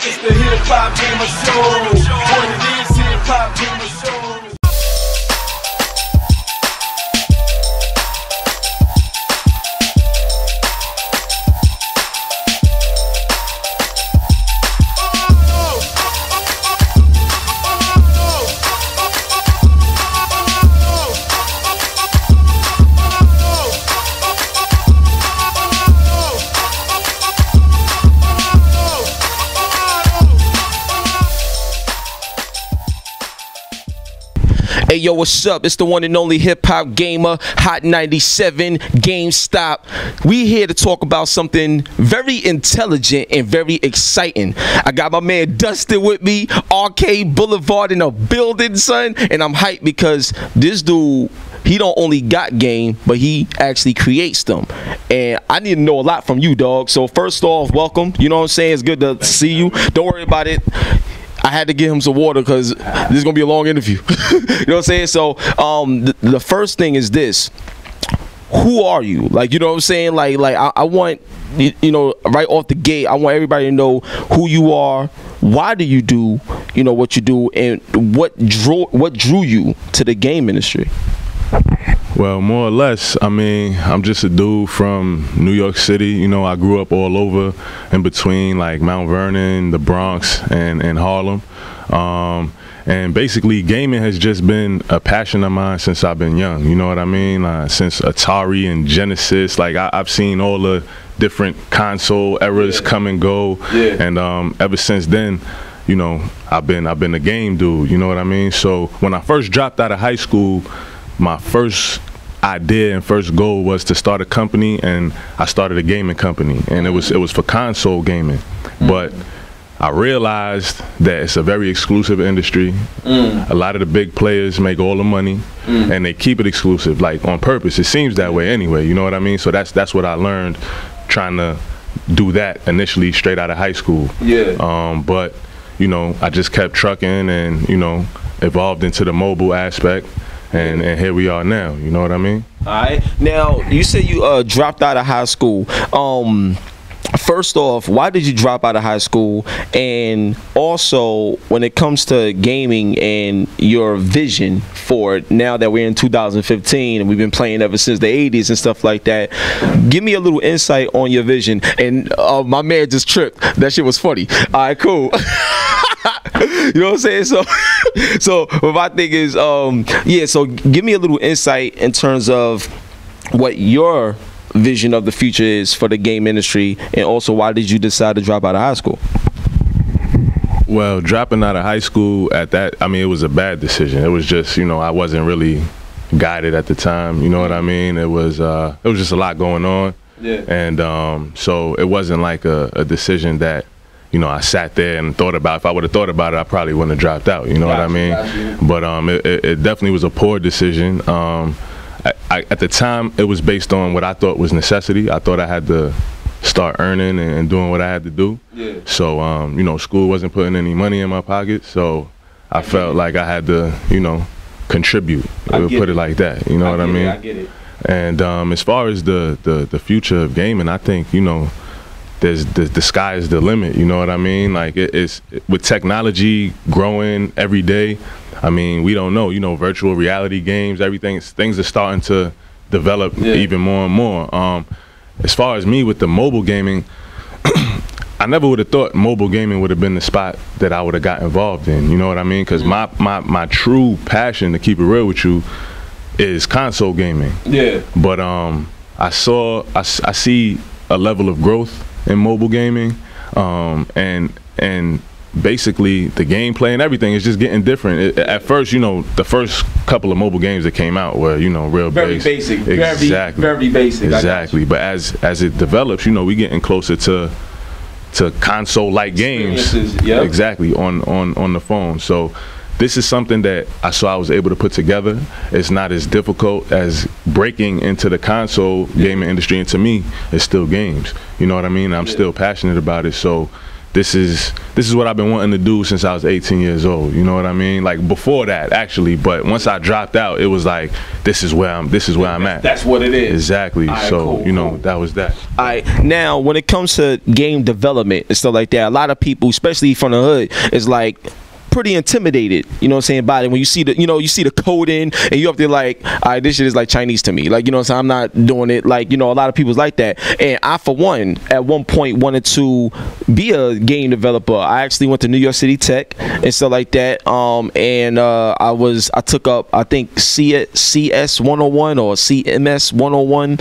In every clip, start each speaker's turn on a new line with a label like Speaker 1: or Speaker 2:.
Speaker 1: It's the Hip Hop Gamer Show. What it is, Hip Hop Gamer Show.
Speaker 2: Hey yo, what's up? It's the one and only Hip Hop Gamer, Hot 97, GameStop. We here to talk about something very intelligent and very exciting. I got my man Dustin with me, Arcadeblvd in a building, son, and I'm hyped because this dude, he don't only got game, but he actually creates them. And I need to know a lot from you, dog. So first off, welcome. You know what I'm saying? It's good to see you. Don't worry about it. I had to get him some water because this is gonna be a long interview. You know what I'm saying? So the first thing is this: who are you? Like, you know what I'm saying? Like I want, you know, right off the gate, I want everybody to know who you are. Why do you do, you know, what you do, and what drew you to the game industry?
Speaker 3: Well, more or less, I mean, I'm just a dude from New York City. You know, I grew up all over in between, like Mount Vernon, the Bronx, and Harlem. And basically, gaming has just been a passion of mine since I've been young. You know what I mean? Since Atari and Genesis, like I've seen all the different console eras come and go. Yeah. And ever since then, you know, I've been a game dude. You know what I mean? So when I first dropped out of high school, my first idea and first goal was to start a company, and I started a gaming company, and it was for console gaming. But I realized that it's a very exclusive industry. A lot of the big players make all the money, and they keep it exclusive, like on purpose. It seems that way anyway, you know what I mean? So that's what I learned trying to do that initially straight out of high school. Yeah. But you know, I just kept trucking and, you know, evolved into the mobile aspect. And here we are now, you know what I mean?
Speaker 2: All right. Now, you said you dropped out of high school. First off, why did you drop out of high school? And also, when it comes to gaming and your vision for it, now that we're in 2015 and we've been playing ever since the 80s and stuff like that, give me a little insight on your vision. And my man just tripped. That shit was funny. All right, cool. You know what I'm saying? So what my thing is, yeah, so give me a little insight in terms of what your vision of the future is for the game industry, and also why did you decide to drop out of high school?
Speaker 3: Well, dropping out of high school at that, I mean, it was a bad decision. It was just, you know, I wasn't really guided at the time, you know what I mean? It was just a lot going on. Yeah. And so it wasn't like a decision that, you know, I sat there and thought about. If I would have thought about it, I probably wouldn't have dropped out. You know what I mean? But it definitely was a poor decision. At the time, it was based on what I thought was necessity. I thought I had to start earning and doing what I had to do. Yeah. So, you know, school wasn't putting any money in my pocket, so I felt like I had to, you know, contribute. Put it like that. You know what I mean?
Speaker 2: I get it.
Speaker 3: And as far as the future of gaming, I think, you know, the sky is the limit, you know what I mean? Like it's with technology growing every day. I mean, we don't know, you know, virtual reality games, things are starting to develop even more and more. As far as me with the mobile gaming, I never would have thought mobile gaming would have been the spot that I would have got involved in, you know what I mean? Because my true passion, to keep it real with you, is console gaming. Yeah. But I see a level of growth in mobile gaming, and basically the gameplay and everything is just getting different. At first, you know, the first couple of mobile games that came out were, you know, very basic. Exactly. Very basic. Exactly. But as it develops, you know, we getting closer to console-like games. Yep. Exactly, on the phone. So this is something that I saw I was able to put together. It's not as difficult as breaking into the console gaming industry, and to me, it's still games. You know what I mean? I'm still passionate about it. So this is what I've been wanting to do since I was 18 years old. You know what I mean? Like before that, actually. But once I dropped out, it was like, this is where I'm at.
Speaker 2: That's what it is.
Speaker 3: Exactly.
Speaker 2: Right,
Speaker 3: so
Speaker 2: cool,
Speaker 3: you know,
Speaker 2: cool.
Speaker 3: that was that.
Speaker 2: All right. Now, when it comes to game development and stuff like that, a lot of people, especially from the hood, is like pretty intimidated, you know what I'm saying, by it. When you see the, you see the coding and you up there like, all right, this shit is like Chinese to me. Like, you know what I'm saying, I'm not doing it. Like, a lot of people's like that. And I, for one, at one point wanted to be a game developer. I actually went to New York City Tech and stuff like that. I took up, I think, CS 101 or CMS 101,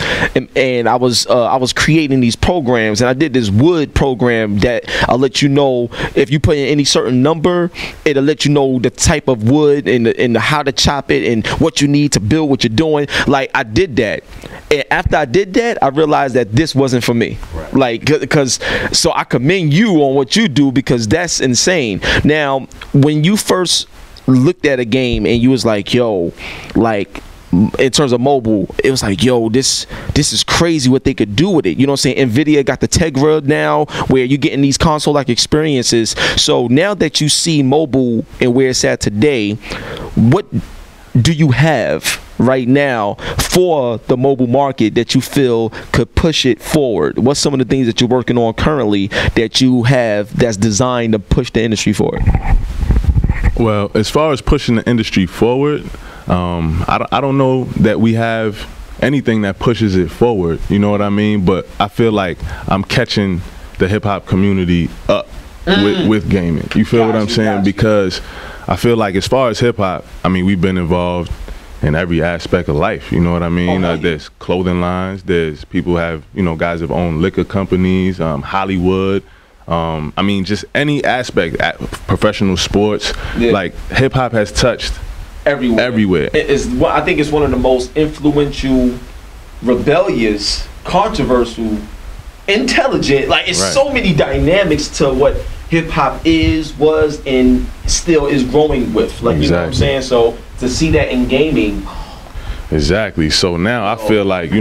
Speaker 2: and I was creating these programs, and I did this wood program that I'll let you know if you put in any certain number, it'll let you know the type of wood and how to chop it and what you need to build what you're doing. Like, I did that, and after I did that, I realized that this wasn't for me. Right. Like, so I commend you on what you do, because that's insane. Now, when you first looked at a game and you was like, yo, like, in terms of mobile, it was like, yo, this is crazy what they could do with it. You know what I'm saying? NVIDIA got the Tegra now, where you're getting these console-like experiences. So now that you see mobile and where it's at today, what do you have right now for the mobile market that you feel could push it forward? What's some of the things that you're working on currently that you have that's designed to push the industry forward?
Speaker 3: Well, as far as pushing the industry forward, I don't know that we have anything that pushes it forward, you know what I mean? But I feel like I'm catching the hip-hop community up with gaming. You feel what I'm saying? Because I feel like as far as hip-hop, I mean, we've been involved in every aspect of life, you know what I mean? There's clothing lines, there's people have, guys have owned liquor companies, Hollywood. I mean, just any aspect, professional sports, like hip-hop has touched everywhere.
Speaker 2: I think it's one of the most influential, rebellious, controversial, intelligent. Like, it's so many dynamics to what hip hop was, and still is growing with. Like, you know what I'm saying? So to see that in gaming.
Speaker 3: Exactly. So now I feel like,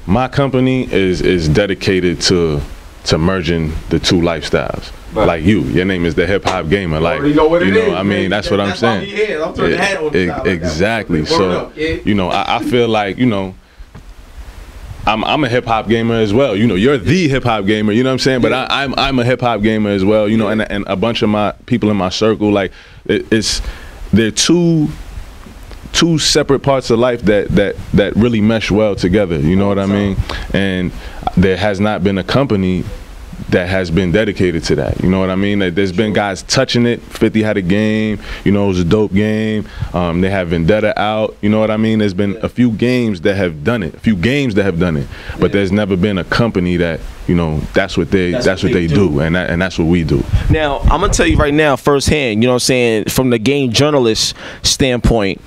Speaker 3: my company is dedicated to merging the two lifestyles. Right. Like your name is the Hip Hop Gamer. Like,
Speaker 2: you know what it is,
Speaker 3: I mean, that's what I'm saying.
Speaker 2: I'm turning the hat on the side
Speaker 3: exactly.
Speaker 2: Like
Speaker 3: so, I feel like, I'm a hip hop gamer as well. You're the hip hop gamer. You know what I'm saying? But I'm a hip hop gamer as well. And a bunch of my people in my circle, like, they're two separate parts of life that really mesh well together. You know what I mean? And there has not been a company that has been dedicated to that. You know what I mean? There's been guys touching it. 50 had a game, it was a dope game. They have Vendetta out, you know what I mean? There's been a few games that have done it, but there's never been a company that, that's what they do, and that's what we do.
Speaker 2: Now, I'm gonna tell you right now, firsthand, you know what I'm saying, from the game journalist standpoint,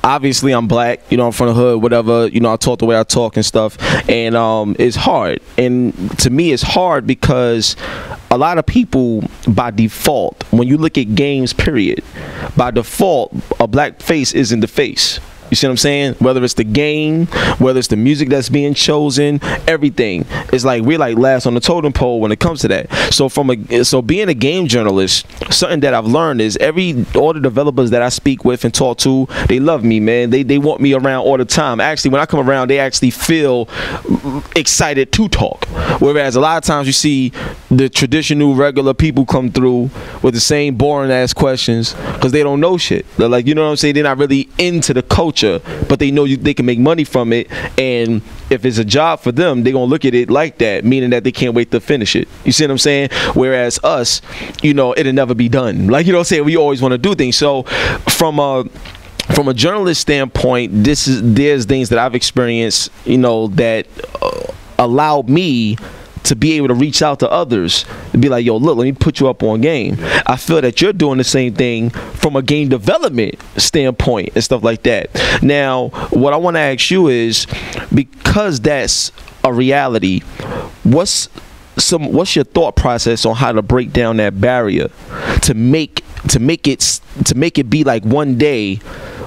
Speaker 2: obviously I'm black, I'm from the hood, whatever, I talk the way I talk and stuff, and it's hard. And to me, it's hard because a lot of people, by default, when you look at games, period, by default, a black face isn't the face. You see what I'm saying? Whether it's the game, whether it's the music that's being chosen, everything. It's like we're like last on the totem pole when it comes to that. So being a game journalist, something that I've learned is all the developers that I speak with and talk to, they love me, man. They want me around all the time. Actually, when I come around, they actually feel excited to talk. Whereas a lot of times you see the traditional regular people come through with the same boring ass questions because they don't know shit. They're like, you know what I'm saying? They're not really into the culture, but they know they can make money from it, and if it's a job for them, they're gonna look at it like that, meaning that they can't wait to finish it. You see what I'm saying? Whereas us, it'll never be done. Like, you know what I'm saying? We always want to do things. So from a journalist standpoint, there's things that I've experienced, that allowed me to be able to reach out to others to be like, yo, look, let me put you up on game. I feel that you're doing the same thing from a game development standpoint and stuff like that. Now, what I want to ask you is, because that's a reality, what's your thought process on how to break down that barrier to make it be like one day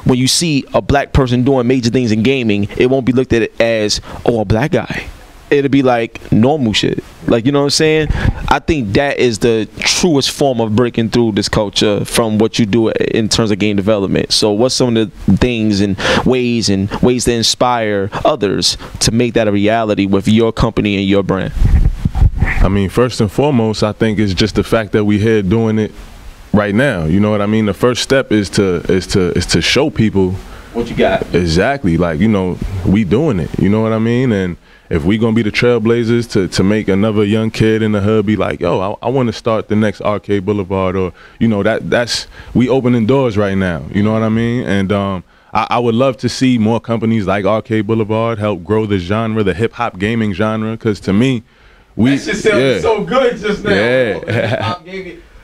Speaker 2: when you see a black person doing major things in gaming, it won't be looked at as, oh, a black guy. it'll be like normal shit. Like, you know what I'm saying? I think that is the truest form of breaking through this culture from what you do in terms of game development. So what's some of the things and ways to inspire others to make that a reality with your company and your brand?
Speaker 3: I mean, first and foremost, I think it's just the fact that we here doing it right now. You know what I mean? The first step is to show people
Speaker 2: what you got.
Speaker 3: Exactly. Like, you know, we doing it. You know what I mean? And if we gonna be the trailblazers to make another young kid in the hood be like, yo, I want to start the next Arcade Boulevard, or, you know, that's we opening doors right now. You know what I mean? And I would love to see more companies like Arcade Boulevard help grow the genre, the hip hop gaming genre, because to me, that shit sounded so good just now. Yeah.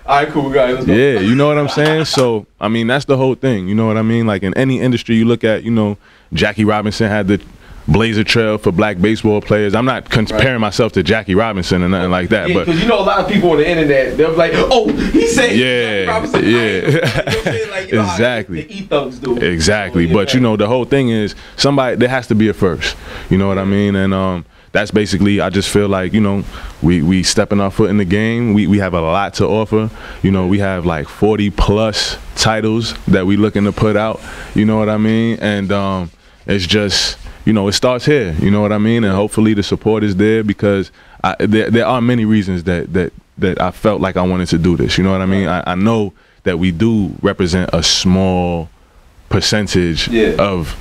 Speaker 3: All right, cool, guys. Let's go. Yeah, you know what I'm saying? So, I mean, that's the whole thing. You know what I mean? Like, in any industry you look at, you know, Jackie Robinson had the Blazer Trail for black baseball players. I'm not comparing myself to Jackie Robinson or nothing like that. But
Speaker 2: because, you know, a lot of people on the internet, they'll be like, oh, he said Jackie Robinson.
Speaker 3: Exactly.
Speaker 2: The ethos do.
Speaker 3: Exactly. But, you know, the whole thing is there has to be a first. You know what I mean? And that's basically, I just feel like, you know, we stepping our foot in the game. We have a lot to offer. You know, we have like 40+ titles that we looking to put out. You know what I mean? And it's just, you know, it starts here. You know what I mean? And hopefully the support is there, because there are many reasons that I felt like I wanted to do this. You know what I mean? I know that we do represent a small percentage of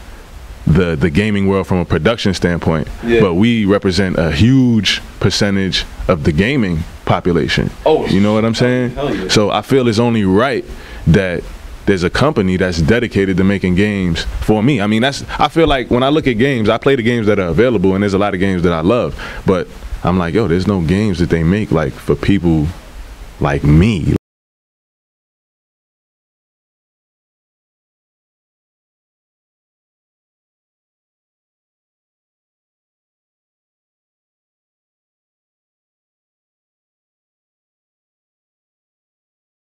Speaker 3: the gaming world from a production standpoint, but we represent a huge percentage of the gaming population. You know what I'm saying? So I feel it's only right that there's a company that's dedicated to making games for me. I mean, I feel like when I look at games, I play the games that are available, and there's a lot of games that I love, but I'm like, yo, there's no games that they make like for people like me.